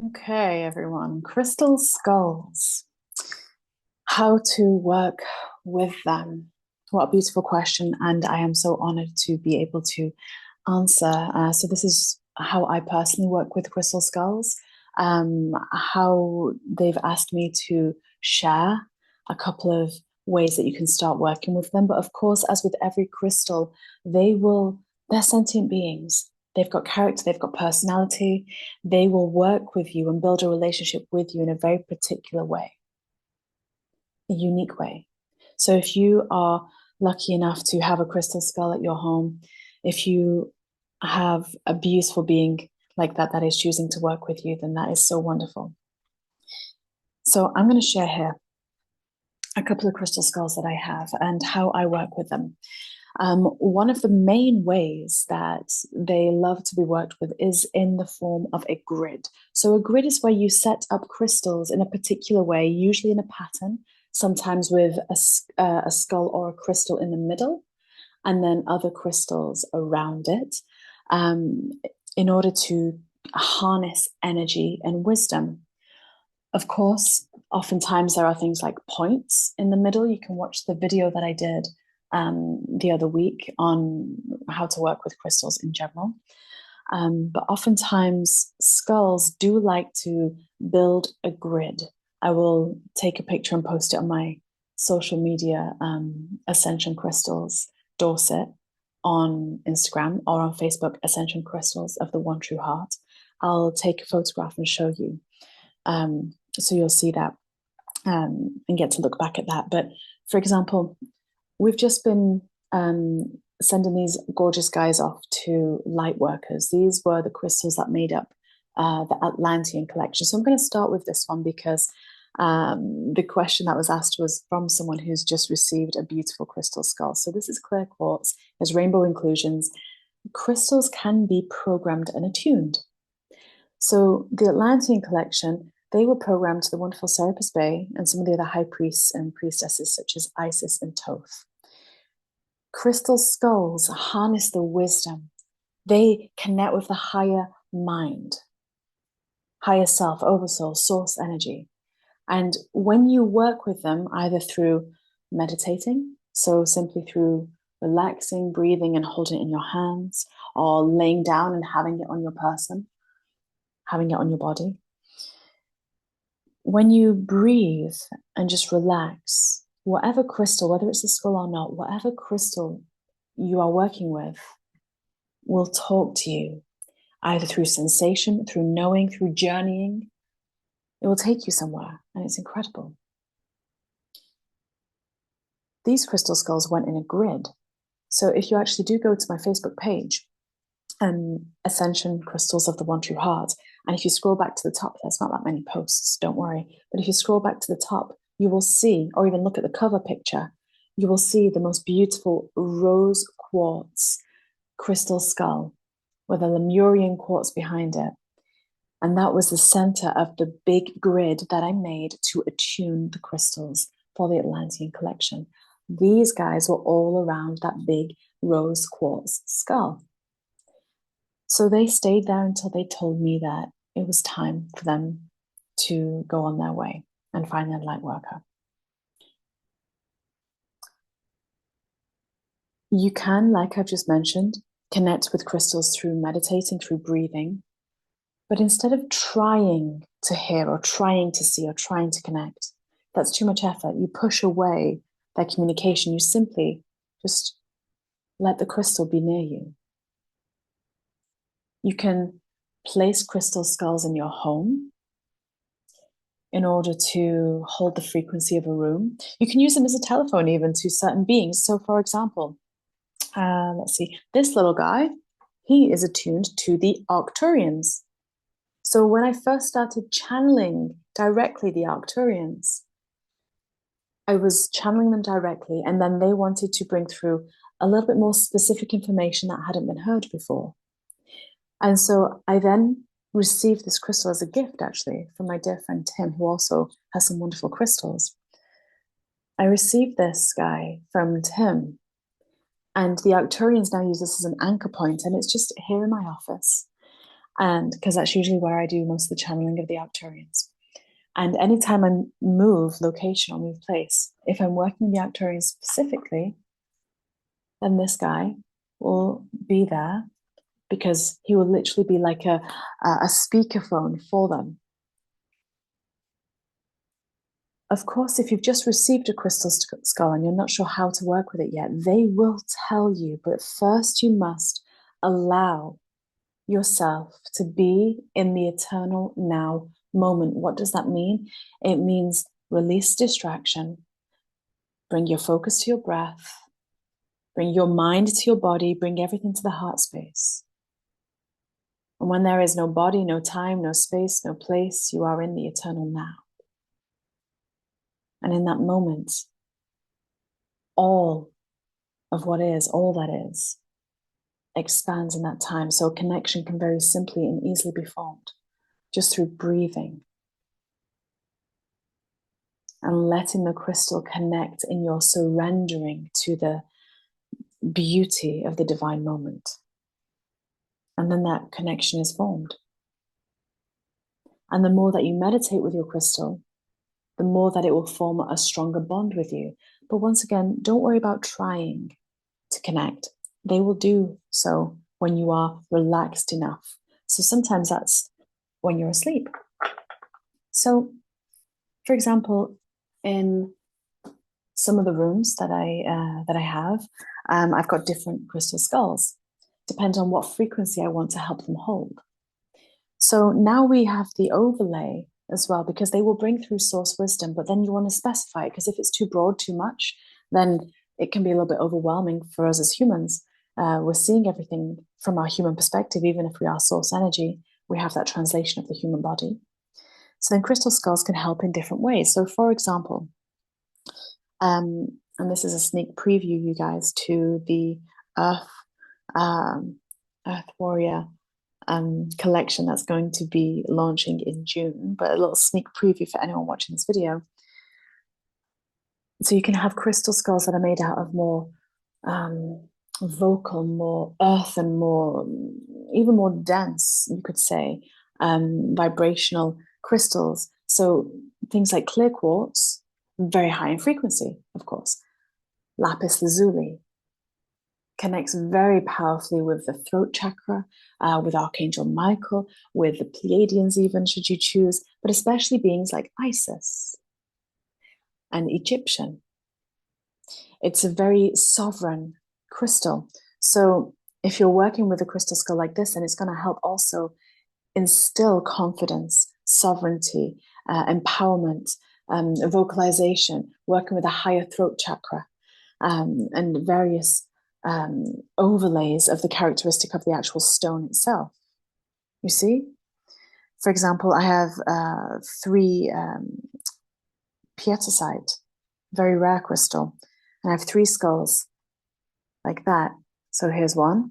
Okay, everyone. Crystal skulls. How to work with them. What a beautiful question. And I am so honored to be able to answer. So, this is how I personally work with crystal skulls. How they've asked me to share a couple of ways that you can start working with them. But of course, as with every crystal, they're sentient beings. They've got character, they've got personality. They will work with you and build a relationship with you in a very particular way, a unique way. So if you are lucky enough to have a crystal skull at your home, if you have a beautiful being like that is choosing to work with you, then that is so wonderful. So I'm going to share here a couple of crystal skulls that I have and how I work with them. One of the main ways that they love to be worked with is in the form of a grid. So a grid is where you set up crystals in a particular way, usually in a pattern, sometimes with a skull or a crystal in the middle, and then other crystals around it, um, in order to harness energy and wisdom. Of course, oftentimes there are things like points in the middle. You can watch the video that I did the other week on how to work with crystals in general. But oftentimes, skulls do like to build a grid. I will take a picture and post it on my social media, Ascension Crystals Dorset on Instagram, or on Facebook, Ascension Crystals of the One True Heart. I'll take a photograph and show you. So you'll see that and get to look back at that. But for example, we've just been sending these gorgeous guys off to light workers. These were the crystals that made up the Atlantean collection. So I'm going to start with this one because the question that was asked was from someone who's just received a beautiful crystal skull. So this is clear quartz, there's rainbow inclusions. Crystals can be programmed and attuned. So the Atlantean collection, they were programmed to the wonderful Serapis Bay and some of the other high priests and priestesses, such as Isis and Thoth. Crystal skulls harness the wisdom. They connect with the higher mind, higher self, oversoul, source energy. And when you work with them, either through meditating, so simply through relaxing, breathing, and holding it in your hands, or laying down and having it on your person, having it on your body. When you breathe and just relax, whatever crystal, whether it's a skull or not, whatever crystal you are working with will talk to you either through sensation, through knowing, through journeying. It will take you somewhere, and it's incredible. These crystal skulls went in a grid. So if you actually do go to my Facebook page, Ascension Crystals of the One True Heart, and if you scroll back to the top, there's not that many posts, don't worry. But if you scroll back to the top, you will see, or even look at the cover picture, you will see the most beautiful rose quartz crystal skull with a Lemurian quartz behind it. And that was the center of the big grid that I made to attune the crystals for the Atlantean collection. These guys were all around that big rose quartz skull. So they stayed there until they told me that it was time for them to go on their way and find their light worker. You can, like I've just mentioned, connect with crystals through meditating, through breathing. But instead of trying to hear or trying to see or trying to connect, that's too much effort. You push away their communication. You simply just let the crystal be near you. You can place crystal skulls in your home in order to hold the frequency of a room. You can use them as a telephone even to certain beings. So for example, let's see, this little guy, he is attuned to the Arcturians. So when I first started channeling directly the Arcturians, I was channeling them directly, and then they wanted to bring through a little bit more specific information that hadn't been heard before. And so I then received this crystal as a gift, actually, from my dear friend Tim, who also has some wonderful crystals. I received this guy from Tim, and the Arcturians now use this as an anchor point, and it's just here in my office. And because that's usually where I do most of the channeling of the Arcturians. And anytime I move location or move place, if I'm working with the Arcturians specifically, then this guy will be there because he will literally be like a speakerphone for them. Of course, if you've just received a crystal skull and you're not sure how to work with it yet, they will tell you. But first, you must allow yourself to be in the eternal now moment. What does that mean? It means release distraction, bring your focus to your breath, bring your mind to your body, bring everything to the heart space. And when there is no body, no time, no space, no place, you are in the eternal now. And in that moment, all of what is, all that is, expands in that time. So connection can very simply and easily be formed just through breathing and letting the crystal connect in your surrendering to the beauty of the divine moment. And then that connection is formed. And the more that you meditate with your crystal, the more that it will form a stronger bond with you. But once again, don't worry about trying to connect. They will do so when you are relaxed enough. So sometimes that's when you're asleep. So, for example, in some of the rooms that I have, I've got different crystal skulls. Depends on what frequency I want to help them hold. So now we have the overlay as well, because they will bring through source wisdom, but then you want to specify it, because if it's too broad, too much, then it can be a little bit overwhelming for us as humans. We're seeing everything from our human perspective, even if we are source energy, we have that translation of the human body. So then crystal skulls can help in different ways. So for example, and this is a sneak preview, you guys, to the Earth Warrior collection that's going to be launching in June, but a little sneak preview for anyone watching this video. So you can have crystal skulls that are made out of more vocal, more earth, and more, even more dense, you could say, vibrational crystals. So things like clear quartz, very high in frequency, of course. Lapis lazuli connects very powerfully with the throat chakra, with Archangel Michael, with the Pleiadians even, should you choose, but especially beings like Isis and Egyptian. It's a very sovereign crystal. So if you're working with a crystal skull like this, then it's going to help also instill confidence, sovereignty, empowerment, vocalization, working with a higher throat chakra, and various overlays of the characteristic of the actual stone itself. You see? For example, I have 3 pietisite, very rare crystal, and I have 3 skulls like that. So here's one,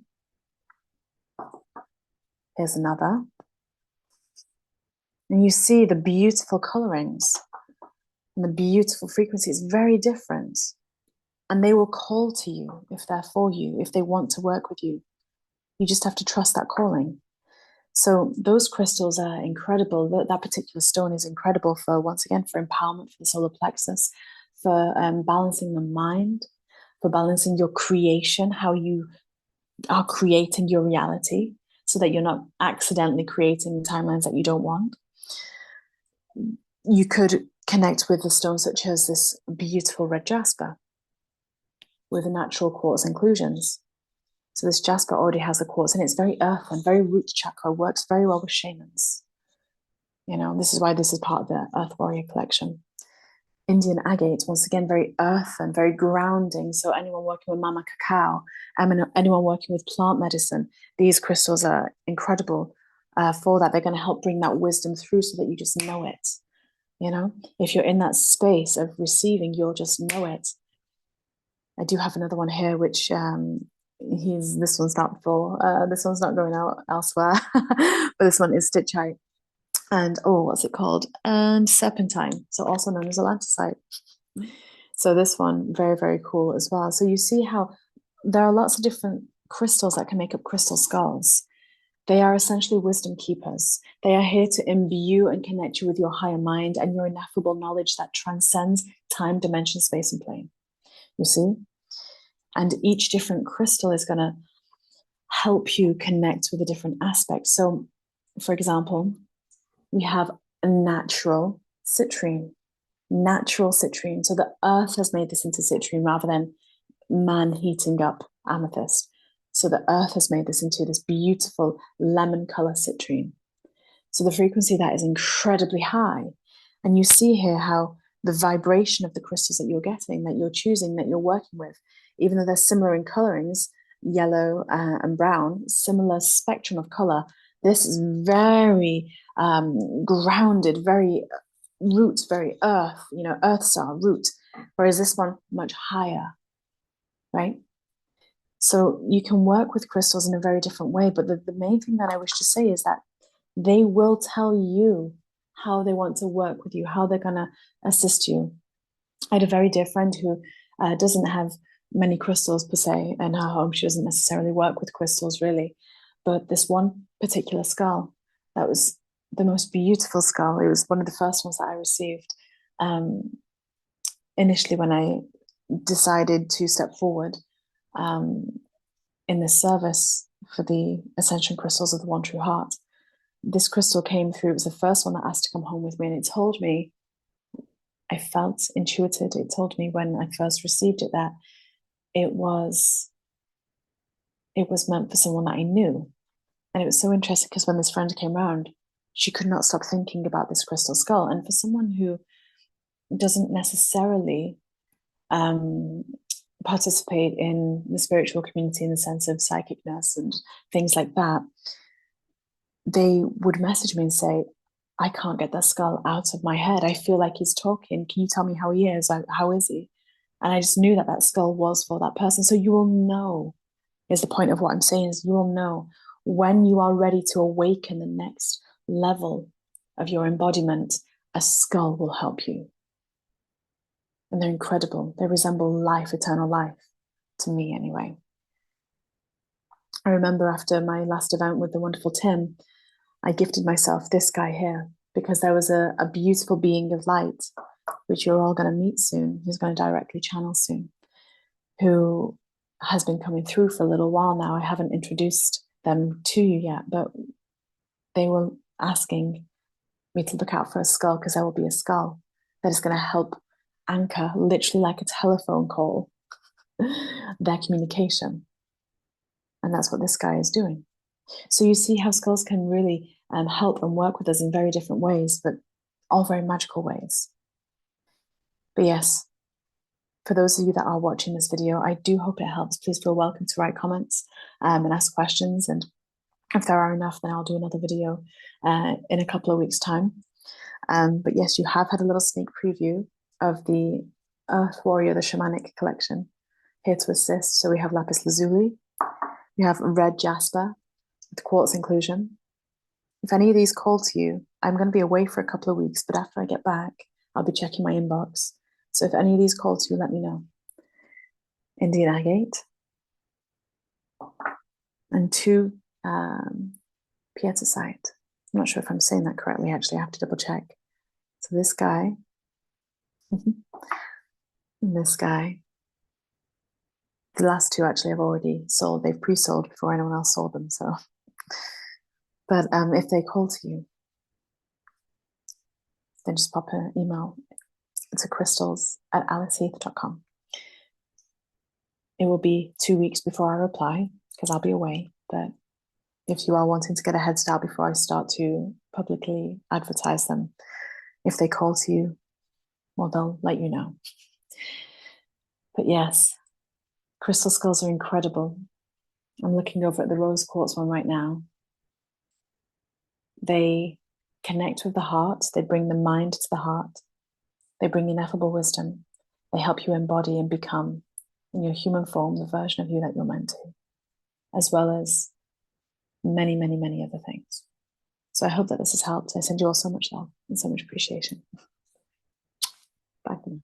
here's another, and you see the beautiful colorings and the beautiful frequency is very different. And they will call to you if they're for you, if they want to work with you. You just have to trust that calling. So those crystals are incredible. That particular stone is incredible for, once again, for empowerment, for the solar plexus, for balancing the mind, for balancing your creation, how you are creating your reality so that you're not accidentally creating timelines that you don't want. You could connect with a stone such as this beautiful red jasper with a natural quartz inclusions. So this jasper already has a quartz, and it's very earth and very root chakra, works very well with shamans. You know, this is why this is part of the Earth Warrior collection. Indian agate, once again, very earth and very grounding. So anyone working with mama cacao, anyone working with plant medicine, these crystals are incredible for that. They're going to help bring that wisdom through so that you just know it. You know, if you're in that space of receiving, you'll just know it. I do have another one here, which this one's not for, this one's not going out elsewhere, but this one is stitchite. And what's it called? And serpentine, so also known as atlanticite. So this one, very, very cool as well. So you see how there are lots of different crystals that can make up crystal skulls. They are essentially wisdom keepers. They are here to imbue and connect you with your higher mind and your ineffable knowledge that transcends time, dimension, space, and plane. You see? And each different crystal is going to help you connect with a different aspect. So, for example, we have a natural citrine. Natural citrine. So the earth has made this into citrine rather than man heating up amethyst. So the earth has made this into this beautiful lemon color citrine. So the frequency of that is incredibly high. And you see here how the vibration of the crystals that you're getting, that you're choosing, that you're working with, even though they're similar in colorings, yellow and brown, similar spectrum of color, this is very grounded, very roots, very earth, earth star root, whereas this one much higher, right? So you can work with crystals in a very different way, but the main thing that I wish to say is that they will tell you how they want to work with you, how they're going to assist you. I had a very dear friend who doesn't have many crystals per se in her home. She doesn't necessarily work with crystals really, but this one particular skull, that was the most beautiful skull. It was one of the first ones that I received initially when I decided to step forward in this service for the Ascension crystals of the One True Heart. This crystal came through. It was the first one that asked to come home with me, and it told me, I felt intuited. It told me when I first received it that it was meant for someone that I knew. And it was so interesting because when this friend came around, she could not stop thinking about this crystal skull. And for someone who doesn't necessarily participate in the spiritual community in the sense of psychicness and things like that, they would message me and say, I can't get that skull out of my head. I feel like he's talking. Can you tell me how he is? How is he? And I just knew that that skull was for that person. So you will know, is the point of what I'm saying, is you will know when you are ready to awaken the next level of your embodiment, a skull will help you. And they're incredible. They resemble life, eternal life, to me anyway. I remember after my last event with the wonderful Tim, I gifted myself this guy here because there was a beautiful being of light, which you're all going to meet soon, who's going to directly channel soon, who has been coming through for a little while now. I haven't introduced them to you yet, but they were asking me to look out for a skull because there will be a skull that is going to help anchor, literally like a telephone call, their communication. And that's what this guy is doing. So you see how skulls can really help and work with us in very different ways, but all very magical ways. But yes, for those of you that are watching this video, I do hope it helps. Please feel welcome to write comments and ask questions. And if there are enough, then I'll do another video in a couple of weeks' time. But yes, you have had a little sneak preview of the Earth Warrior, the Shamanic collection, here to assist. So we have lapis lazuli, we have red jasper, with quartz inclusion. If any of these call to you, I'm going to be away for a couple of weeks, but after I get back, I'll be checking my inbox. So if any of these call to you, let me know. Indian agate and 2 pietisite. I'm not sure if I'm saying that correctly, actually. I have to double check. So this guy and this guy. The last 2 actually I've already sold. They've pre-sold before anyone else sold them. So, but if they call to you, then just pop an email to crystals@aliceheath.com. It will be 2 weeks before I reply because I'll be away. But if you are wanting to get a head start before I start to publicly advertise them, if they call to you, well, they'll let you know. But yes, crystal skulls are incredible. I'm looking over at the rose quartz one right now. They connect with the heart. They bring the mind to the heart. They bring ineffable wisdom. They help you embody and become, in your human form, the version of you that you're meant to, as well as many, many, many other things. So I hope that this has helped. I send you all so much love and so much appreciation. Bye for now.